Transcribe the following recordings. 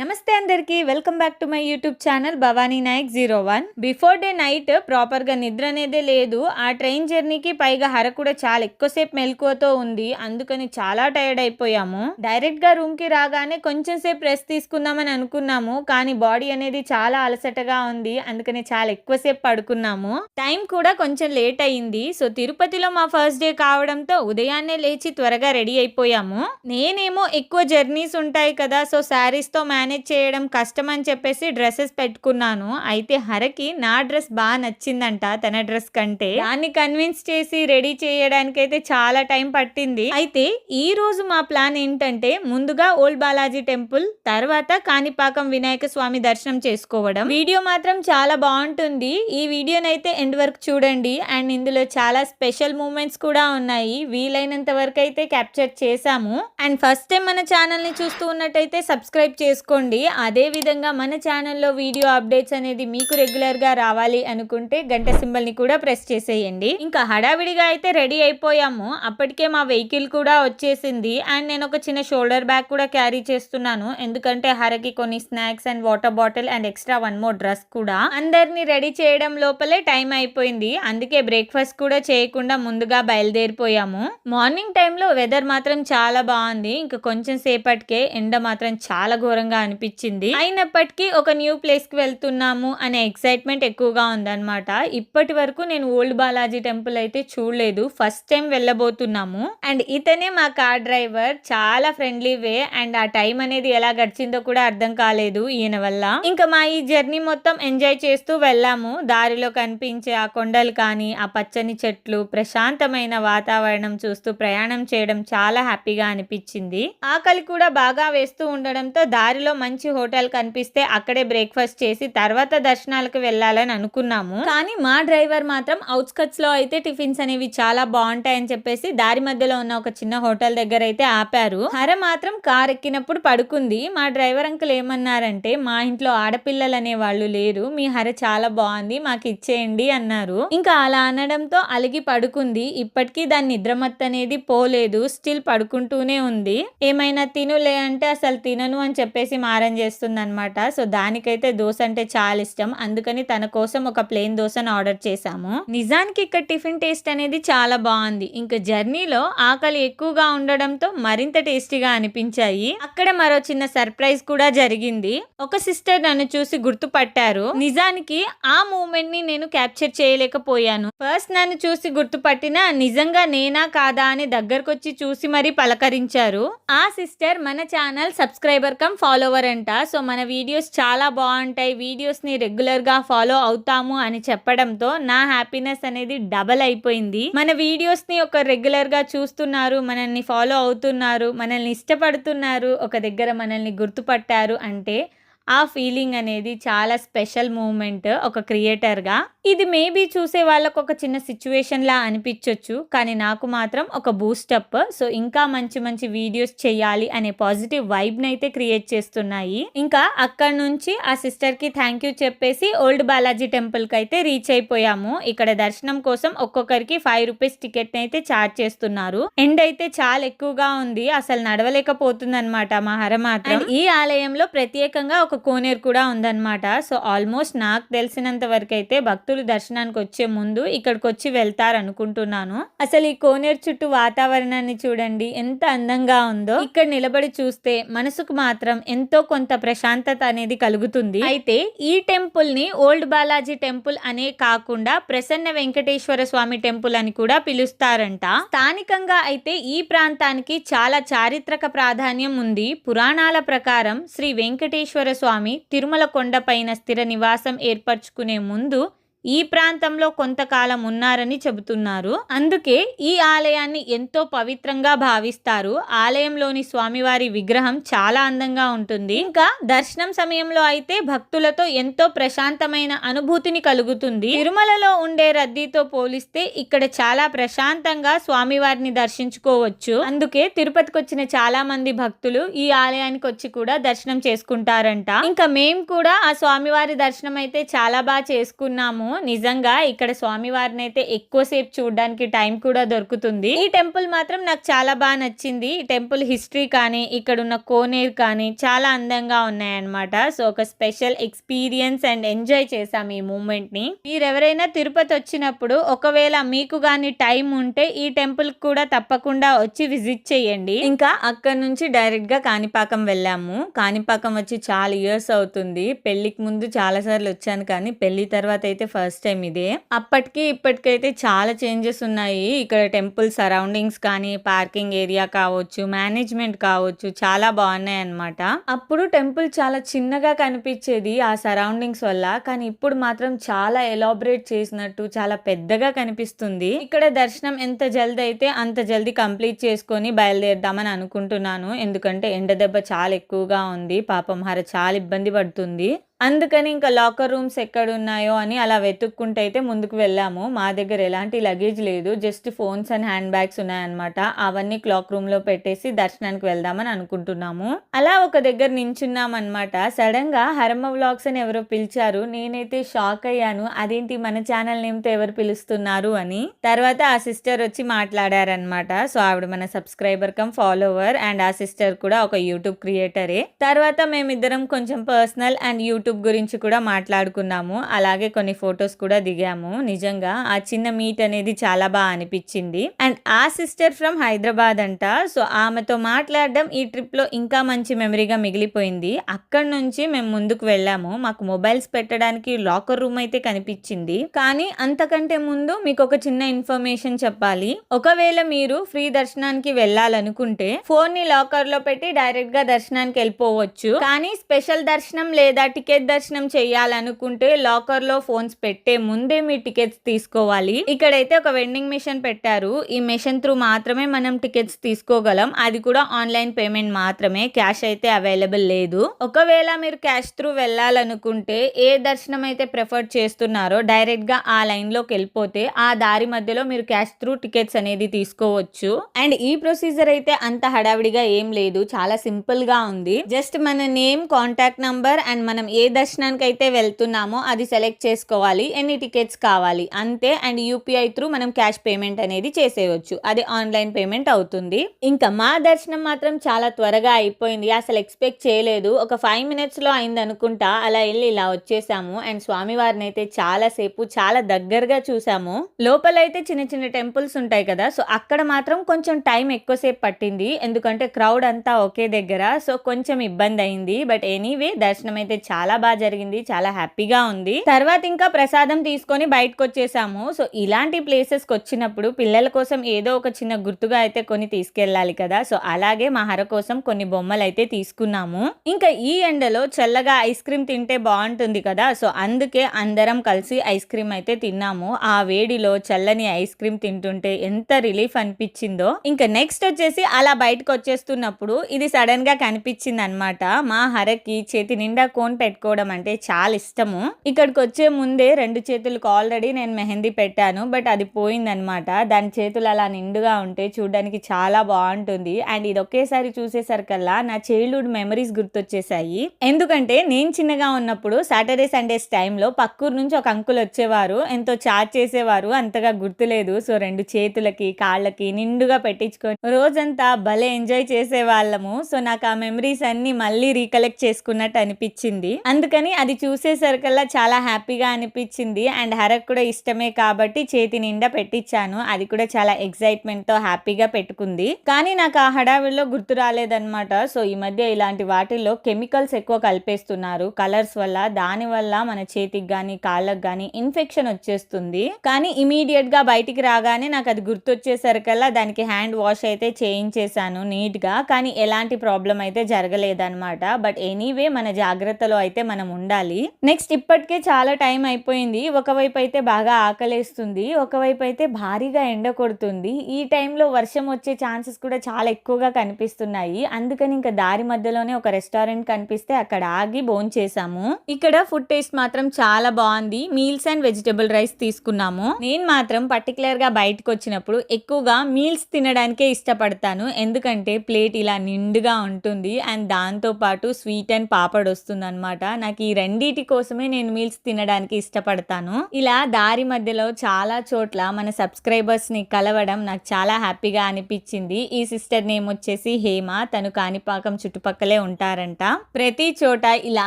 నమస్తే అందరికి welcome back to my YouTube channel Bhavani Nayak 01. Before day night ప్రాపర్గా నిద్ర అనేదే లేదు. ఆ ట్రైన్ జర్నీకి పైగా హర కూడా చాలా ఎక్కువసేపు మెలకువతో ఉంది. అందుకని చాలా టైర్డ్ అయిపోయాము. డైరెక్ట్గా రూమ్కి రాగానే కొంచెం సేపు రెస్ట్ తీసుకుందామని అనుకున్నాము, కానీ బాడీ అనేది చాలా అలసటగా ఉంది. అందుకని చాలా ఎక్కువసేపు పడుకున్నాము. టైం కూడా కొంచెం లేట్ అయింది. సో తిరుపతిలో మా ఫస్ట్ డే కావడంతో ఉదయాన్నే లేచి త్వరగా రెడీ అయిపోయాము. నేనేమో ఎక్కువ జర్నీస్ ఉంటాయి కదా, సో శారీస్తో మేనేజ్ చేయడం కష్టం అని చెప్పేసి డ్రెస్సెస్ పెట్టుకున్నాను. అయితే హరకి నా డ్రెస్ బాగా నచ్చిందంట తన డ్రెస్ కంటే. దాన్ని కన్విన్స్ చేసి రెడీ చేయడానికి అయితే చాలా టైం పట్టింది. అయితే ఈ రోజు మా ప్లాన్ ఏంటంటే ముందుగా ఓల్డ్ బాలాజీ టెంపుల్, తర్వాత కాణిపాకం వినాయక స్వామి దర్శనం చేసుకోవడం. వీడియో మాత్రం చాలా బాగుంటుంది. ఈ వీడియోనైతే ఎండ్ వరకు చూడండి. అండ్ ఇందులో చాలా స్పెషల్ మూమెంట్స్ కూడా ఉన్నాయి. వీలైనంత వరకు అయితే క్యాప్చర్ చేశాము. అండ్ ఫస్ట్ టైం మన ఛానల్ ని చూస్తూ ఉన్నట్టయితే సబ్స్క్రైబ్ చేసుకోండి. అదే విధంగా మన ఛానల్లో వీడియో అప్డేట్స్ అనేది మీకు రెగ్యులర్ గా రావాలి అనుకుంటే గంట సింబల్ ని కూడా ప్రెస్ చేసేయండి. ఇంకా హడావిడిగా అయితే రెడీ అయిపోయాము. అప్పటికే మా వెహికల్ కూడా వచ్చేసింది. అండ్ నేను ఒక చిన్న షోల్డర్ బ్యాగ్ కూడా క్యారీ చేస్తున్నాను, ఎందుకంటే హరకి కొన్ని snacks and water bottle and extra 1 more dress కూడా. అందరినీ రెడీ చేయడం లోపలే టైం అయిపోయింది. అందుకే బ్రేక్ఫాస్ట్ కూడా చేయకుండా ముందుగా బయలుదేరిపోయాము. మార్నింగ్ టైంలో వెదర్ మాత్రం చాలా బాగుంది. ఇంకా కొంచెం సేపటికే ఎండ మాత్రం చాలా ఘోరంగా అనిపించింది. అయినప్పటికీ ఒక న్యూ ప్లేస్ కి వెళ్తున్నాము అనే ఎక్సైట్మెంట్ ఎక్కువగా ఉందన్నమాట. ఇప్పటి వరకు నేను ఓల్డ్ బాలాజీ టెంపుల్ అయితే చూడలేదు, ఫస్ట్ టైం వెళ్ళబోతున్నాము. అండ్ ఇతనే మా కార్ డ్రైవర్, చాలా ఫ్రెండ్లీ వే. అండ్ ఆ టైం అనేది ఎలా గడిచిందో కూడా అర్థం కాలేదు ఈయన వల్ల. ఇంకా మా ఈ జర్నీ మొత్తం ఎంజాయ్ చేస్తూ వెళ్ళాము. దారిలో కనిపించే ఆ కొండలు కానీ, ఆ పచ్చని చెట్లు, ప్రశాంతమైన వాతావరణం చూస్తూ ప్రయాణం చేయడం చాలా హ్యాపీగా అనిపించింది. ఆకలి కూడా బాగా వేస్తూ ఉండడంతో దారిలో మంచి హోటల్ కనిపిస్తే అక్కడే బ్రేక్ఫాస్ట్ చేసి తర్వాత దర్శనాలకు వెళ్ళాలని అనుకున్నాము. కానీ మా డ్రైవర్ మాత్రం అవుట్స్కట్స్ లో అయితే టిఫిన్స్ అనేవి చాలా బాగుంటాయని చెప్పేసి దారి మధ్యలో ఉన్న ఒక చిన్న హోటల్ దగ్గర అయితే ఆపారు. హర మాత్రం కార్ ఎక్కినప్పుడు పడుకుంది. మా డ్రైవర్ అంకుల్ ఏమన్నారంటే, మా ఇంట్లో ఆడపిల్లలు అనే వాళ్ళు లేరు, మీ హర చాలా బాగుంది, మాకు ఇచ్చేయండి అన్నారు. ఇంకా అలా అనడంతో అలిగి పడుకుంది. ఇప్పటికీ దాని నిద్రమత్తు అనేది పోలేదు, స్టిల్ పడుకుంటూనే ఉంది. ఏమైనా తినులే అంటే అసలు తినను అని చెప్పేసి మారం చేస్తుంది అనమాట. సో దానికైతే దోశ అంటే చాలా ఇష్టం, అందుకని తన కోసం ఒక ప్లేన్ దోశను ఆర్డర్ చేశాము. నిజానికి ఇక్కడ టిఫిన్ టేస్ట్ అనేది చాలా బాగుంది. ఇంకా జర్నీలో ఆకలి ఎక్కువగా ఉండడంతో మరింత టేస్టీగా అనిపించాయి. అక్కడ మరో చిన్న సర్ప్రైజ్ కూడా జరిగింది. ఒక సిస్టర్ నన్ను చూసి గుర్తుపట్టారు. నిజానికి ఆ మూమెంట్ ని నేను క్యాప్చర్ చేయలేకపోయాను. ఫస్ట్ నన్ను చూసి గుర్తుపట్టినా నిజంగా నేనా కాదా అని దగ్గరకొచ్చి చూసి మరీ పలకరించారు. ఆ సిస్టర్ మన ఛానల్ సబ్స్క్రైబర్ కమ్ ఫాలోవర్ అంట. సో మన వీడియోస్ చాలా బాగుంటాయి, వీడియోస్ ని రెగ్యులర్ గా ఫాలో అవుతాము అని చెప్పడంతో నా హ్యాపీనెస్ అనేది డబల్ అయిపోయింది. మన వీడియోస్ ని ఒక రెగ్యులర్ గా చూస్తున్నారు, మనల్ని ఫాలో అవుతున్నారు, మనల్ని ఇష్టపడుతున్నారు, ఒక దగ్గర మనల్ని గుర్తుపట్టారు అంటే ఆ ఫీలింగ్ అనేది చాలా స్పెషల్ మూమెంట్ ఒక క్రియేటర్గా. ఇది మేబీ చూసే వాళ్ళకు ఒక చిన్న సిచ్యువేషన్ లా అనిపించవచ్చు, కానీ నాకు మాత్రం ఒక బూస్టప్. సో ఇంకా మంచి మంచి వీడియోస్ చేయాలి అనే పాజిటివ్ వైబ్ని అయితే క్రియేట్ చేస్తున్నాయి. ఇంకా అక్కడ నుంచి ఆ సిస్టర్కి థ్యాంక్ యూ చెప్పేసి ఓల్డ్ బాలాజీ టెంపుల్కి అయితే రీచ్ అయిపోయాము. ఇక్కడ దర్శనం కోసం ఒక్కొక్కరికి 5 రూపీస్ టికెట్ అయితే ఛార్జ్ చేస్తున్నారు. ఎండ్ అయితే చాలా ఎక్కువగా ఉంది, అసలు నడవలేకపోతుంది అనమాట మా హర మాత్రం. ఈ ఆలయంలో ప్రత్యేకంగా ఒక కోనేరు కూడా ఉందన్నమాట. సో ఆల్మోస్ట్ నాకు తెలిసినంత వరకు అయితే భక్తులు దర్శనానికి వచ్చే ముందు ఇక్కడికి వచ్చి వెళ్తారు అనుకుంటున్నాను. అసలు ఈ కోనేరు చుట్టూ వాతావరణాన్ని చూడండి ఎంత అందంగా ఉందో. ఇక్కడ నిలబడి చూస్తే మనసుకు మాత్రం ఎంతో కొంత ప్రశాంతత అనేది కలుగుతుంది. అయితే ఈ టెంపుల్ ని ఓల్డ్ బాలాజీ టెంపుల్ అనే కాకుండా ప్రసన్న వెంకటేశ్వర స్వామి టెంపుల్ అని కూడా పిలుస్తారంట. స్థానికంగా అయితే ఈ ప్రాంతానికి చాలా చారిత్రక ప్రాధాన్యం ఉంది. పురాణాల ప్రకారం శ్రీ వెంకటేశ్వర స్వామి తిరుమల కొండపైన స్థిర నివాసం ఏర్పరచుకునే ముందు ఈ ప్రాంతంలో కొంతకాలం ఉన్నారని చెబుతున్నారు. అందుకే ఈ ఆలయాన్ని ఎంతో పవిత్రంగా భావిస్తారు. ఆలయంలోని స్వామివారి విగ్రహం చాలా అందంగా ఉంటుంది. ఇంకా దర్శనం సమయంలో అయితే భక్తులతో ఎంతో ప్రశాంతమైన అనుభూతిని కలుగుతుంది. తిరుమలలో ఉండే రద్దీతో పోలిస్తే ఇక్కడ చాలా ప్రశాంతంగా స్వామివారిని దర్శించుకోవచ్చు. అందుకే తిరుపతికి వచ్చిన చాలా మంది భక్తులు ఈ ఆలయానికి వచ్చి కూడా దర్శనం చేసుకుంటారంట. ఇంకా మేము కూడా ఆ స్వామివారి దర్శనం అయితే చాలా బాగా చేసుకున్నాము. వచ్చేసాము. నిజంగా ఇక్కడ స్వామివారిని అయితే ఎక్కువసేపు చూడడానికి టైం కూడా దొరుకుతుంది. ఈ టెంపుల్ మాత్రం నాకు చాలా బాగా నచ్చింది. ఈ టెంపుల్ హిస్టరీ కానీ ఇక్కడ ఉన్న కోనేరు కానీ చాలా అందంగా ఉన్నాయన్నమాట. సో ఒక స్పెషల్ ఎక్స్పీరియన్స్ అండ్ ఎంజాయ్ చేసాం ఈ మూమెంట్ ని. మీరెవరైనా తిరుపతి వచ్చినప్పుడు ఒకవేళ మీకు గాని టైం ఉంటే ఈ టెంపుల్ కూడా తప్పకుండా వచ్చి విజిట్ చేయండి. ఇంకా అక్కడ నుంచి డైరెక్ట్ గా కాణిపాకం వెళ్ళాము. కాణిపాకం వచ్చి చాలా ఇయర్స్ అవుతుంది. పెళ్లికి ముందు చాలా సార్లు వచ్చాను కానీ పెళ్లి తర్వాత అయితే ఫస్ట్ టైం ఇదే. అప్పటికి ఇప్పటికైతే చాలా చేంజెస్ ఉన్నాయి. ఇక్కడ టెంపుల్ సరౌండింగ్స్ కానీ పార్కింగ్ ఏరియా కావచ్చు, మేనేజ్మెంట్ కావచ్చు, చాలా బాగున్నాయి అన్నమాట. అప్పుడు టెంపుల్ చాలా చిన్నగా కనిపించేది ఆ సరౌండింగ్స్ వల్ల, కానీ ఇప్పుడు మాత్రం చాలా ఎలాబరేట్ చేసినట్టు చాలా పెద్దగా కనిపిస్తుంది. ఇక్కడ దర్శనం ఎంత జల్దీ అయితే అంత జల్దీ కంప్లీట్ చేసుకొని బయలుదేరదామని అనుకుంటున్నాను. ఎందుకంటే ఎండ దెబ్బ చాలా ఎక్కువగా ఉంది. పాపం హర చాలా ఇబ్బంది పడుతుంది. అందుకని ఇంకా లాకర్ రూమ్స్ ఎక్కడున్నాయో అని అలా వెతుక్కుంటూ అయితే ముందుకు వెళ్ళాము. మా దగ్గర ఎలాంటి లగేజ్ లేదు, just phones and hand bags ఉన్నాయన్నమాట. అవన్నీ క్లాక్ రూమ్ లో పెట్టేసి దర్శనానికి వెళ్దామని అనుకుంటున్నాము. అలా ఒక దగ్గర నించున్నాం అనమాట. సడన్ గా హరమ్మ వ్లాగ్స్ అని ఎవరో పిలిచారు. నేనైతే షాక్ అయ్యాను. అదేంటి మన ఛానల్ నేమ్ తో ఎవరు పిలుస్తున్నారు అని. తర్వాత ఆ సిస్టర్ వచ్చి మాట్లాడారనమాట. సో ఆవిడ మన సబ్స్క్రైబర్ కమ్ ఫాలోవర్ అండ్ ఆ సిస్టర్ కూడా ఒక యూట్యూబ్ క్రియేటరే. తర్వాత మేమిద్దరం కొంచెం పర్సనల్ అండ్ యూట్యూబ్ గురించి కూడా మాట్లాడుకున్నాము. అలాగే కొన్ని ఫొటోస్ కూడా దిగాము. నిజంగా ఆ చిన్న మీట్ అనేది చాలా బాగా అనిపించింది. అండ్ ఆ సిస్టర్ ఫ్రమ్ హైదరాబాద్ అంట. సో ఆమెతో మాట్లాడడం ఈ ట్రిప్ లో ఇంకా మంచి మెమరీగా మిగిలిపోయింది. అక్కడ నుంచి మేము ముందుకు వెళ్ళాము. మాకు మొబైల్స్ పెట్టడానికి లాకర్ రూమ్ అయితే కనిపించింది. కానీ అంతకంటే ముందు మీకు ఒక చిన్న ఇన్ఫర్మేషన్ చెప్పాలి. ఒకవేళ మీరు ఫ్రీ దర్శనానికి వెళ్ళాలనుకుంటే ఫోన్ ని లాకర్ లో పెట్టి డైరెక్ట్ గా దర్శనానికి వెళ్ళిపోవచ్చు. కానీ స్పెషల్ దర్శనం లేదా టికెట్ దర్శనం చేయాలనుకుంటే లాకర్ లో ఫోన్స్ పెట్టే ముందే మీ టికెట్స్ తీసుకోవాలి. ఇక్కడైతే ఒక వెండింగ్ మెషిన్ పెట్టారు. ఈ మెషిన్ త్రూ మాత్రమే మనం టికెట్స్ తీసుకోగలం. అది కూడా ఆన్లైన్ పేమెంట్ మాత్రమే, క్యాష్ అయితే అవైలబుల్ లేదు. ఒకవేళ మీరు క్యాష్ త్రూ వెళ్ళాలనుకుంటే ఏ దర్శనం అయితే ప్రిఫర్ చేస్తున్నారో డైరెక్ట్ గా ఆ లైన్ లోకి వెళ్ళిపోతే ఆ దారి మధ్యలో మీరు క్యాష్ త్రూ టికెట్స్ అనేది తీసుకోవచ్చు. అండ్ ఈ ప్రొసీజర్ అయితే అంత హడావిడిగా ఏం లేదు, చాలా సింపుల్ గా ఉంది. జస్ట్ మన నేమ్, కాంటాక్ట్ నంబర్ అండ్ మనం ఏ దర్శనానికి అయితే వెళ్తున్నామో అది సెలెక్ట్ చేసుకోవాలి. ఎన్ని టికెట్స్ కావాలి అంతే. అండ్ యూపీఐ త్రూ మనం క్యాష్ పేమెంట్ అనేది చేసేయచ్చు. అది ఆన్లైన్ పేమెంట్ అవుతుంది. ఇంకా మా దర్శనం మాత్రం చాలా త్వరగా అయిపోయింది. అసలు ఎక్స్పెక్ట్ చేయలేదు. ఒక 5 minutes లో అయింది అనుకుంటా. అలా వెళ్ళి ఇలా వచ్చేసాము. అండ్ స్వామివారిని అయితే చాలా సేపు చాలా దగ్గరగా చూసాము. లోపలైతే చిన్న చిన్న టెంపుల్స్ ఉంటాయి కదా, సో అక్కడ మాత్రం కొంచెం టైం ఎక్కువసేపు పట్టింది. ఎందుకంటే క్రౌడ్ అంతా ఒకే దగ్గర, సో కొంచెం ఇబ్బంది అయింది. బట్ ఎనీవే దర్శనం అయితే చాలా బాగా జరిగింది. చాలా హ్యాపీగా ఉంది. తర్వాత ఇంకా ప్రసాదం తీసుకొని బయటకు వచ్చేసాము. సో ఇలాంటి ప్లేసెస్ కి వచ్చినప్పుడు పిల్లల కోసం ఏదో ఒక చిన్న గుర్తుగా అయితే కొన్ని తీసుకెళ్ళాలి కదా. సో అలాగే మా హర కోసం కొన్ని బొమ్మలు అయితే తీసుకున్నాము. ఇంకా ఈ ఎండలో చల్లగా ఐస్ క్రీమ్ తింటే బాగుంటుంది కదా, సో అందుకే అందరం కలిసి ఐస్ క్రీమ్ అయితే తిన్నాము. ఆ వేడిలో చల్లని ఐస్ క్రీమ్ తింటుంటే ఎంత రిలీఫ్ అనిపించిందో. ఇంకా నెక్స్ట్ వచ్చేసి అలా బయటకు వచ్చేస్తున్నప్పుడు ఇది సడన్ గా కనిపించింది అనమాట. మా హరకి చేతి నిండా కోన్ పెట్టుకోవడం అంటే చాలా ఇష్టము. ఇక్కడికి వచ్చే ముందే 2 చేతులకు ఆల్రెడీ నేను మెహందీ పెట్టాను. బట్ అది పోయిందనమాట. దాని చేతులు అలా నిండుగా ఉంటే చూడడానికి చాలా బాగుంటుంది. అండ్ ఇది ఒకేసారి చూసేసరికల్లా నా చైల్డ్హుడ్ మెమరీస్ గుర్తొచ్చేసాయి. ఎందుకంటే నేను చిన్నగా ఉన్నప్పుడు సాటర్డే సండేస్ టైంలో పక్కూరు నుంచి ఒక అంకుల్ వచ్చేవారు. ఎంతో చాట్ చేసేవారు. అంతగా గుర్తులేదు. సో 2 చేతులకి కాళ్ళకి నిండుగా పెట్టించుకొని రోజంతా భలే ఎంజాయ్ చేసే వాళ్ళము. సో నాకు ఆ మెమరీస్ అన్ని మళ్ళీ రీకలెక్ట్ చేసుకున్నట్టు అనిపించింది. అందుకని అది చూసేసరికల్లా చాలా హ్యాపీగా అనిపించింది. అండ్ హరకు కూడా ఇష్టమే కాబట్టి చేతి నిండా పెట్టించాను. అది కూడా చాలా ఎక్సైట్మెంట్ తో హ్యాపీగా పెట్టుకుంది. కానీ నాకు ఆ హడావిడిలో గుర్తు రాలేదన్నమాట. సో ఈ మధ్య ఇలాంటి వాటిల్లో కెమికల్స్ ఎక్కువ కలిపేస్తున్నారు కలర్స్ వల్ల. దాని వల్ల మన చేతికి గానీ కాళ్ళకి గానీ ఇన్ఫెక్షన్ వచ్చేస్తుంది. కానీ ఇమీడియట్ గా బయటికి రాగానే నాకు అది గుర్తొచ్చేసరికల్లా దానికి హ్యాండ్ వాష్ అయితే చేయించేసాను నీట్ గా. కానీ ఎలాంటి ప్రాబ్లం అయితే జరగలేదన్నమాట. బట్ ఎనీవే మన జాగ్రత్తలో అయితే మనం ఉండాలి. నెక్స్ట్ ఇప్పటికే చాలా టైం అయిపోయింది. ఒకవైపు అయితే బాగా ఆకలేస్తుంది, ఒకవైపు అయితే భారీగా ఎండ కొడుతుంది. ఈ టైంలో వర్షం వచ్చే ఛాన్సెస్ కూడా చాలా ఎక్కువగా కనిపిస్తున్నాయి. అందుకని ఇంకా దారి మధ్యలోనే ఒక రెస్టారెంట్ కనిపిస్తే అక్కడ ఆగి భోంచేసాము. ఇక్కడ ఫుడ్ టేస్ట్ మాత్రం చాలా బాగుంది. మీల్స్ అండ్ వెజిటబుల్ రైస్ తీసుకున్నాము. నేను మాత్రం పర్టికులర్ గా బయటకు వచ్చినప్పుడు ఎక్కువగా మీల్స్ తినడానికే ఇష్టపడతాను. ఎందుకంటే ప్లేట్ ఇలా నిండుగా ఉంటుంది అండ్ దాంతో పాటు స్వీట్ అండ్ పాపడ్ వస్తుంది అనమాట. నాకు ఈ రెండిటి కోసమే నేను మీల్స్ తినడానికి ఇష్టపడతాను. ఇలా దారి మధ్యలో చాలా చోట్ల మన సబ్స్క్రైబర్స్ ని కలవడం నాకు చాలా హ్యాపీగా అనిపించింది. ఈ సిస్టర్ నేమ్ వచ్చేసి హేమ. తను కాణిపాకం చుట్టుపక్కలే ఉంటారంట. ప్రతి చోట ఇలా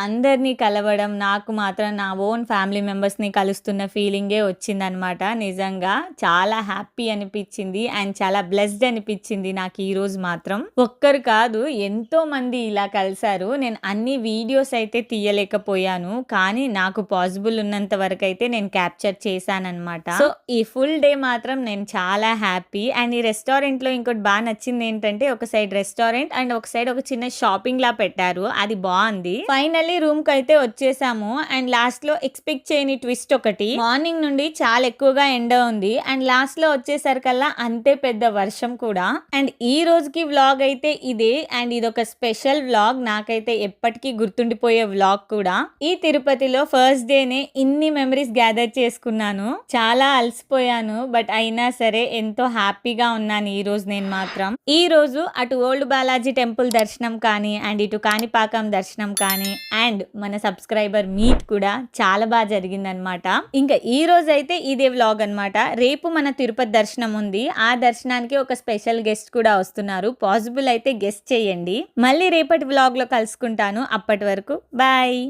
అందరినీ కలవడం నాకు మాత్రం నా ఓన్ ఫ్యామిలీ మెంబర్స్ ని కలుస్తున్న ఫీలింగే వచ్చిందనమాట. నిజంగా చాలా హ్యాపీ అనిపించింది అండ్ చాలా బ్లెస్డ్ అనిపించింది నాకు ఈ రోజు మాత్రం. ఒక్కరు కాదు, ఎంతో మంది ఇలా కలిసారు. నేను అన్ని వీడియోస్ అయితే తీయలేకపోయాను, కానీ నాకు పాసిబుల్ ఉన్నంత వరకు అయితే నేను క్యాప్చర్ చేశానన్నమాట. సో ఈ ఫుల్ డే మాత్రం నేను చాలా హ్యాపీ. అండ్ ఈ రెస్టారెంట్ లో ఇంకోటి బాగా నచ్చింది ఏంటంటే, ఒక సైడ్ రెస్టారెంట్ అండ్ ఒక సైడ్ ఒక చిన్న షాపింగ్ లా పెట్టారు. అది బాగుంది. ఫైనల్లీ రూమ్ కి అయితే వచ్చేసాము. అండ్ లాస్ట్ లో ఎక్స్పెక్ట్ చేయని ట్విస్ట్ ఒకటి, మార్నింగ్ నుండి చాలా ఎక్కువగా ఎండ ఉంది అండ్ లాస్ట్ లో వచ్చేసరికల్లా అంతే పెద్ద వర్షం కూడా. అండ్ ఈ రోజుకి వ్లాగ్ అయితే ఇదే. అండ్ ఇదొక స్పెషల్ వ్లాగ్, నాకైతే ఎప్పటికీ గుర్తుండిపోయే వ్లాగ్ కూడా. ఈ తిరుపతిలో ఫస్ట్ డేనే ఇన్ని మెమరీస్ గ్యాదర్ చేసుకున్నాను. చాలా అలసిపోయాను, బట్ అయినా సరే ఎంతో హ్యాపీగా ఉన్నాను ఈ రోజు నేను మాత్రం. ఈ రోజు అటు ఓల్డ్ బాలాజీ టెంపుల్ దర్శనం కానీ అండ్ ఇటు కాణిపాకం దర్శనం కానీ అండ్ మన సబ్స్క్రైబర్ మీట్ కూడా చాలా బాగా జరిగిందనమాట. ఇంకా ఈ రోజు అయితే ఇదే వ్లాగ్ అనమాట. రేపు మన తిరుపతి దర్శనం ఉంది. ఆ దర్శనానికి ఒక స్పెషల్ గెస్ట్ కూడా వస్తున్నారు. పాసిబుల్ అయితే గెస్ట్ చేయండి. మళ్ళీ రేపటి వ్లాగ్ లో కలుసుకుంటాను. అప్పటి వరకు బాయ్.